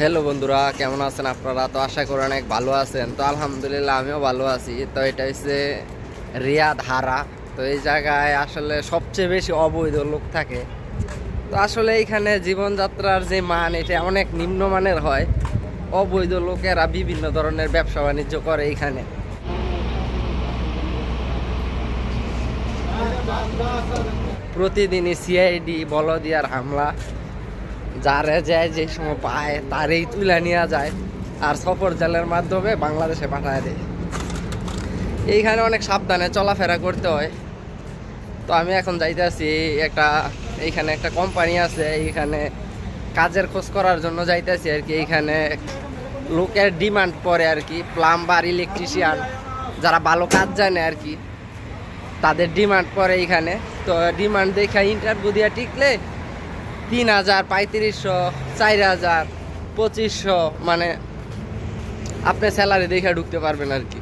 Hello বন্ধুরা, কেমন আছেন আপনারা? তো আশা করি অনেক ভালো আছেন। তো আলহামদুলিল্লাহ আমিও ভালো আছি। তো এটা হচ্ছে রিয়াদ হারা। তো এই জায়গায় আসলে সবচেয়ে বেশি অবৈধ লোক থাকে। তো আসলে এইখানে জীবনযাত্রার যে মান এটা অনেক নিম্নমানের হয়। অবৈধ লোকেরা বিভিন্ন ধরনের ব্যবসা বাণিজ্য করে এইখানে। প্রতিদিনই সিআইডি বলদিয়ার হামলা, যারে যায় যে সময় পায় তারই তুলে নেওয়া যায় আর সফর জালের মাধ্যমে বাংলাদেশে পাঠায় দেয়। এইখানে অনেক সাবধানে চলাফেরা করতে হয়। তো আমি এখন যাইতেছি এইখানে একটা কোম্পানি আছে, এইখানে কাজের খোঁজ করার জন্য যাইতেছি আর কি। এইখানে লোকের ডিমান্ড পড়ে আর কি, প্লাম্বার, ইলেকট্রিশিয়ান, যারা ভালো কাজ জানে আর কি, তাদের ডিমান্ড পড়ে এইখানে। তো ডিমান্ড দেখে ইন্টারভিউ দিয়ে টিকলে 3,000, 3500, 4,000, 2500 মানে আপনি স্যালারি দেখে ঢুকতে পারবেন আর কি।